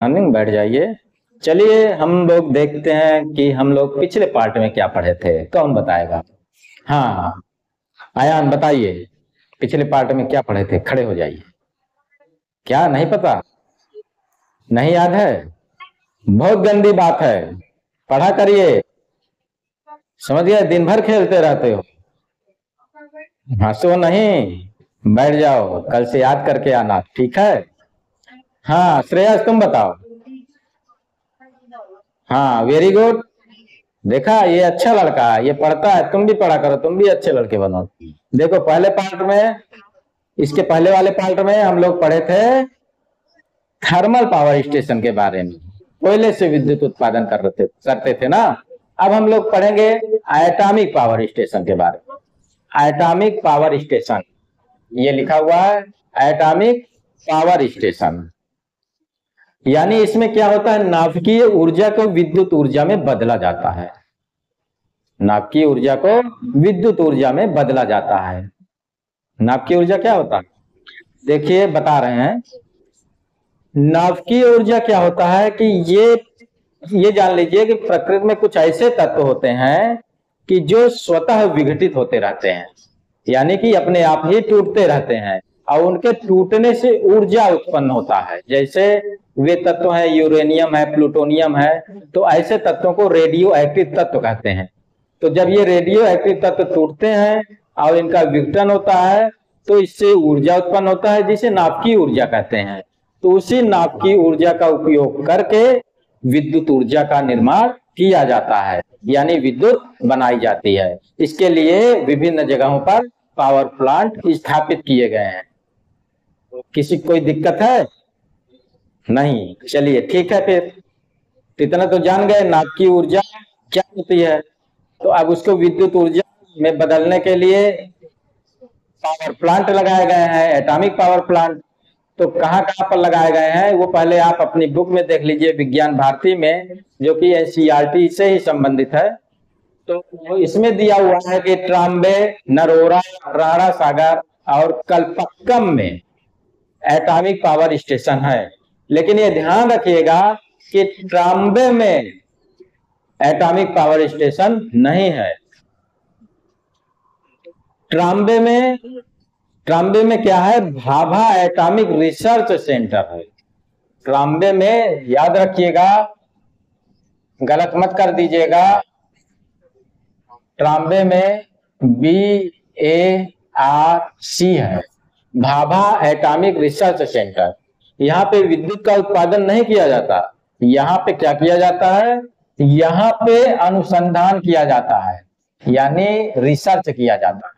Running बैठ जाइए। चलिए हम लोग देखते हैं कि हम लोग पिछले पार्ट में क्या पढ़े थे। कौन बताएगा? हाँ, आयान बताइए, पिछले पार्ट में क्या पढ़े थे? खड़े हो जाइए। क्या नहीं पता? नहीं याद है? बहुत गंदी बात है, पढ़ा करिए। समझ गए? दिन भर खेलते रहते हो। हंसो नहीं, बैठ जाओ, कल से याद करके आना, ठीक है? हाँ श्रेयस तुम बताओ। हाँ वेरी गुड। देखा, ये अच्छा लड़का है, ये पढ़ता है, तुम भी पढ़ा करो, तुम भी अच्छे लड़के बनो। देखो पहले पार्ट में, इसके पहले वाले पार्ट में हम लोग पढ़े थे थर्मल पावर स्टेशन के बारे में। कोयले से विद्युत उत्पादन करते थे ना। अब हम लोग पढ़ेंगे एटॉमिक पावर स्टेशन के बारे में। एटॉमिक पावर स्टेशन, ये लिखा हुआ है एटॉमिक पावर स्टेशन। यानी इसमें क्या होता है, नाभिकीय ऊर्जा को विद्युत ऊर्जा में बदला जाता है। नाभिकीय ऊर्जा को विद्युत ऊर्जा में बदला जाता है। नाभिकीय ऊर्जा क्या होता है? देखिए बता रहे हैं, नाभिकीय ऊर्जा क्या होता है कि ये जान लीजिए कि प्रकृति में कुछ ऐसे तत्व होते हैं कि जो स्वतः विघटित होते रहते हैं, यानी कि अपने आप ही टूटते रहते हैं और उनके टूटने से ऊर्जा उत्पन्न होता है। जैसे वे तत्व हैं यूरेनियम है, प्लूटोनियम है, तो ऐसे तत्वों को रेडियो एक्टिव तत्व कहते हैं। तो जब ये रेडियो एक्टिव तत्व टूटते हैं और इनका विघटन होता है तो इससे ऊर्जा उत्पन्न होता है, जिसे नाभिकीय ऊर्जा कहते हैं। तो उसी नाभिकीय ऊर्जा का उपयोग करके विद्युत ऊर्जा का निर्माण किया जाता है, यानी विद्युत बनाई जाती है। इसके लिए विभिन्न जगहों पर पावर प्लांट स्थापित किए गए हैं। किसी कोई दिक्कत है? नहीं, चलिए ठीक है। फिर इतना तो जान गए नाभिकीय ऊर्जा क्या होती है। तो अब उसको विद्युत ऊर्जा में बदलने के लिए पावर प्लांट लगाए गए हैं, एटॉमिक पावर प्लांट। तो कहाँ कहाँ पर लगाए गए हैं वो पहले आप अपनी बुक में देख लीजिए, विज्ञान भारती में, जो कि एनसीईआरटी से ही संबंधित है। तो इसमें दिया हुआ है कि ट्राम्बे, नरोरा, राणा सागर और कलपक्कम में एटॉमिक पावर स्टेशन है। लेकिन ये ध्यान रखिएगा कि ट्राम्बे में एटॉमिक पावर स्टेशन नहीं है। ट्राम्बे में क्या है, भाभा एटॉमिक रिसर्च सेंटर है। ट्राम्बे में, याद रखिएगा, गलत मत कर दीजिएगा, ट्राम्बे में BARC है, भाभा एटॉमिक रिसर्च सेंटर। यहाँ पे विद्युत का उत्पादन नहीं किया जाता, यहाँ पे क्या किया जाता है, यहाँ पे अनुसंधान किया जाता है, यानी रिसर्च किया जाता है।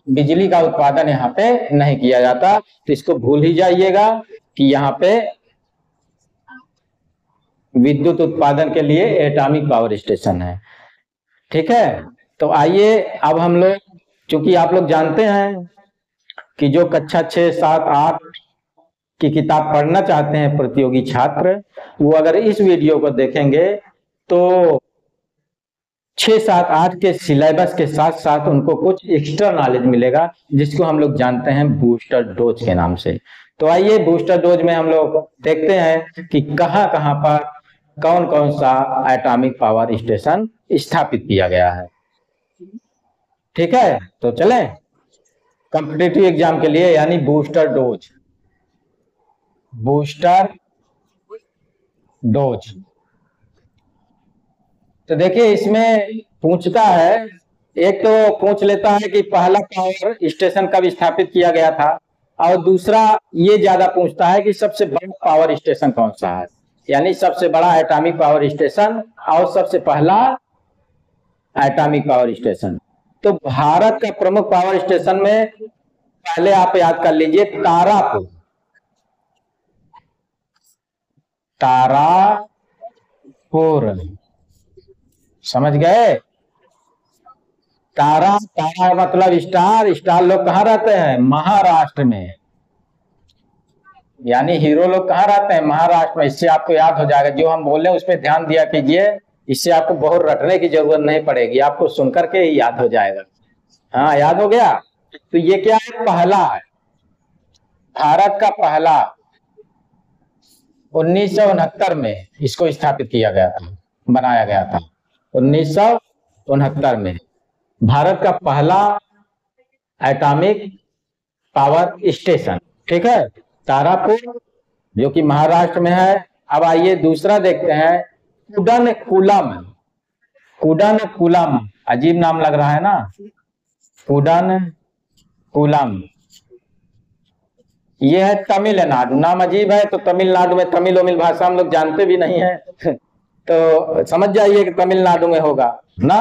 बिजली का उत्पादन यहाँ पे नहीं किया जाता, तो इसको भूल ही जाइएगा कि यहाँ पे विद्युत उत्पादन के लिए एटॉमिक पावर स्टेशन है। ठीक है, तो आइए अब हम लोग, चूंकि आप लोग जानते हैं कि जो कक्षा 6, 7, 8 की किताब पढ़ना चाहते हैं प्रतियोगी छात्र, वो अगर इस वीडियो को देखेंगे तो 6, 7, 8 के सिलेबस के साथ साथ उनको कुछ एक्स्ट्रा नॉलेज मिलेगा, जिसको हम लोग जानते हैं बूस्टर डोज के नाम से। तो आइए बूस्टर डोज में हम लोग देखते हैं कि कहां कहां पर कौन कौन सा एटॉमिक पावर स्टेशन स्थापित किया गया है। ठीक है, तो चलें कॉम्पिटिटिव एग्जाम के लिए, यानी बूस्टर डोज। तो देखिए इसमें पूछता है, एक तो पूछ लेता है कि पहला पावर स्टेशन कब स्थापित किया गया था, और दूसरा ये ज्यादा पूछता है कि सबसे बड़ा पावर स्टेशन कौन सा है, यानी सबसे बड़ा एटॉमिक पावर स्टेशन और सबसे पहला एटॉमिक पावर स्टेशन। तो भारत का प्रमुख पावर स्टेशन में पहले आप याद कर लीजिए तारापुर। समझ गए? तारा, तारा मतलब स्टार, स्टार लोग कहाँ रहते हैं, महाराष्ट्र में, यानी हीरो लोग कहाँ रहते हैं, महाराष्ट्र में। इससे आपको याद हो जाएगा, जो हम बोले उस पर ध्यान दिया कीजिए, इससे आपको बहुत रटने की जरूरत नहीं पड़ेगी, आपको सुनकर के ही याद हो जाएगा। हाँ याद हो गया। तो ये क्या है, पहला है, भारत का पहला 1969 में इसको स्थापित किया गया था, बनाया गया था 1969 में। भारत का पहला एटॉमिक पावर स्टेशन, ठीक है, तारापुर, जो कि महाराष्ट्र में है। अब आइए दूसरा देखते हैं, कुडनकुलम। कुडनकुलम, अजीब नाम लग रहा है ना, कुडनकुलम। यह है तमिलनाडु, नाम अजीब है। तो तमिलनाडु में तमिल भाषा हम लोग जानते भी नहीं है तो समझ जाइए कि तमिलनाडु में होगा ना।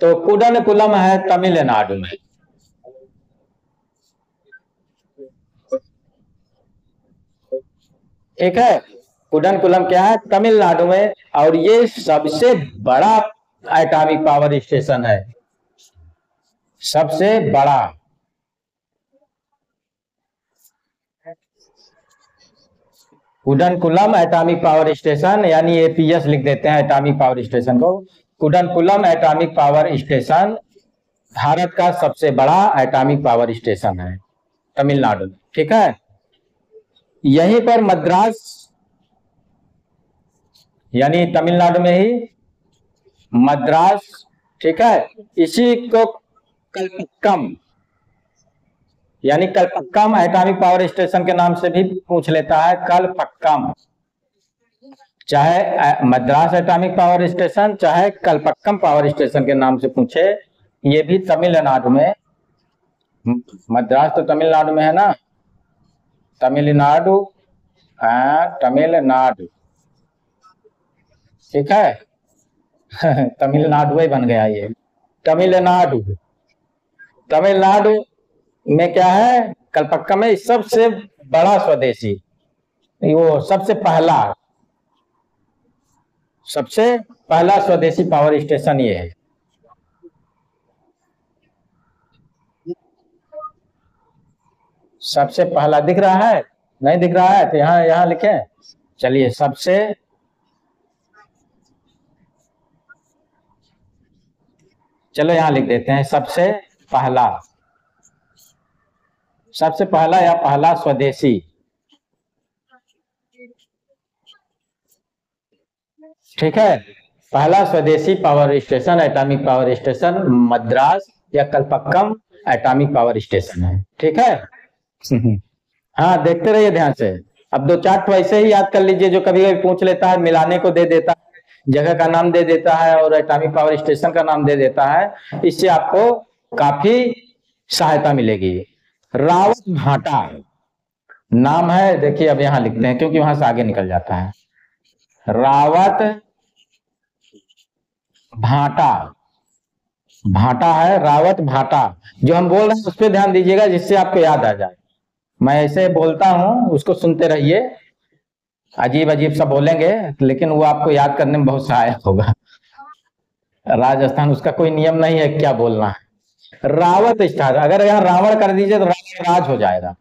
तो कुडनकुलम है तमिलनाडु में। ठीक है, कुडनकुलम क्या है, तमिलनाडु में। और ये सबसे बड़ा एटॉमिक पावर स्टेशन है, सबसे बड़ा। कुडनकुलम एटॉमिक पावर स्टेशन, यानी एपीएस लिख देते हैं एटॉमिक पावर स्टेशन को। Kudankulam atomic power station Bharat का सबसे बड़ा एटॉमिक पावर स्टेशन है तमिलनाडु में, ठीक है। यहीं पर मद्रास, यानी तमिलनाडु में ही मद्रास, ठीक है। इसी को कलपक्कम, यानी कलपक्कम एटॉमिक पावर स्टेशन के नाम से भी पूछ लेता है, कलपक्कम। चाहे मद्रास एटॉमिक पावर स्टेशन, चाहे कलपक्कम पावर स्टेशन के नाम से पूछे, ये भी तमिलनाडु में। मद्रास तो तमिलनाडु में है ना, तमिलनाडु, तमिलनाडु, ठीक है तमिलनाडु ही बन गया ये, तमिलनाडु। तमिलनाडु में क्या है, कलपक्कम में सबसे बड़ा स्वदेशी, वो सबसे पहला स्वदेशी पावर स्टेशन ये है। सबसे पहला दिख रहा है, नहीं दिख रहा है तो यहाँ लिखें। चलिए, चलो यहाँ लिख देते हैं, सबसे पहला या पहला स्वदेशी, ठीक है। पहला स्वदेशी power station, atomic power station Madras या कलपक्कम एटॉमिक पावर स्टेशन है, ठीक है हाँ, देखते रहिए ध्यान से। अब 2-4 तो ऐसे ही याद कर लीजिए, जो कभी कभी पूछ लेता है, मिलाने को दे देता है, जगह का नाम दे देता है और एटॉमिक पावर स्टेशन का नाम दे देता है। इससे आपको काफी सहायता मिलेगी। रावत भाटा नाम है, देखिए अब यहां लिखते हैं क्योंकि वहां से आगे निकल जाता है। रावत भाटा है, रावत भाटा। जो हम बोल रहे हैं उस पर ध्यान दीजिएगा, जिससे आपको याद आ जाए। मैं ऐसे बोलता हूं, उसको सुनते रहिए, अजीब अजीब सा बोलेंगे, लेकिन वो आपको याद करने में बहुत सहायक होगा। राजस्थान, उसका कोई नियम नहीं है क्या बोलना है। रावत स्टार, अगर यहाँ रावण कर दीजिए तो राज हो जाएगा।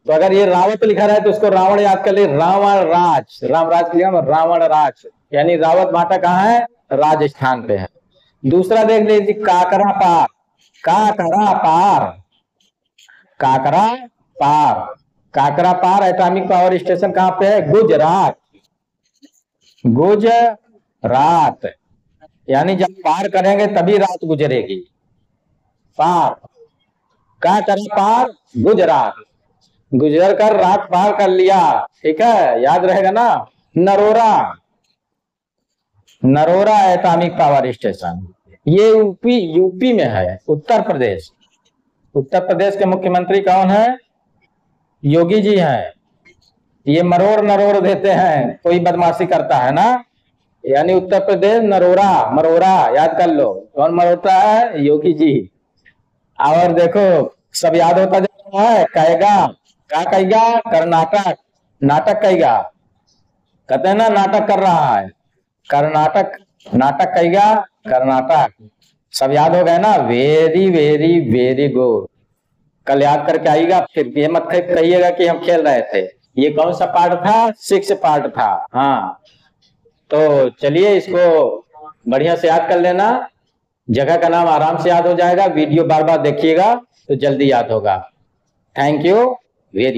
तो अगर ये रावत लिखा रहा है तो उसको रावण याद कर लीजिए, रावण राज, रामराज के लिए रावण राज, यानी रावत भाटा कहाँ है, राजस्थान पे है। दूसरा देख लीजिए, काकरा पार एटॉमिक पावर स्टेशन कहाँ पे है, गुजरात, यानी जब पार करेंगे तभी रात गुजरेगी। पार गुजरात, गुजर कर रात पार कर लिया, ठीक है, याद रहेगा ना। नरोरा एटॉमिक पावर स्टेशन, ये यूपी में है। उत्तर प्रदेश के मुख्यमंत्री कौन है, योगी जी हैं। ये नरोर देते हैं, कोई बदमाशी करता है ना, यानी उत्तर प्रदेश मरोरा याद कर लो, कौन मरोता है, योगी जी। और देखो सब याद होता जा रहा है, कहेगा कर्नाटक, नाटक कहेगा, कहते हैं ना नाटक कर रहा है, नाटक कहेगा कर्नाटक। सब याद हो गए ना, वेरी गुड। कल याद करके आइएगा, फिर ये मत कहिएगा कि हम खेल रहे थे। ये कौन सा पार्ट था, 6 पार्ट था। हाँ, तो चलिए इसको बढ़िया से याद कर लेना, जगह का नाम आराम से याद हो जाएगा। वीडियो बार बार देखिएगा तो जल्दी याद होगा। Thank you very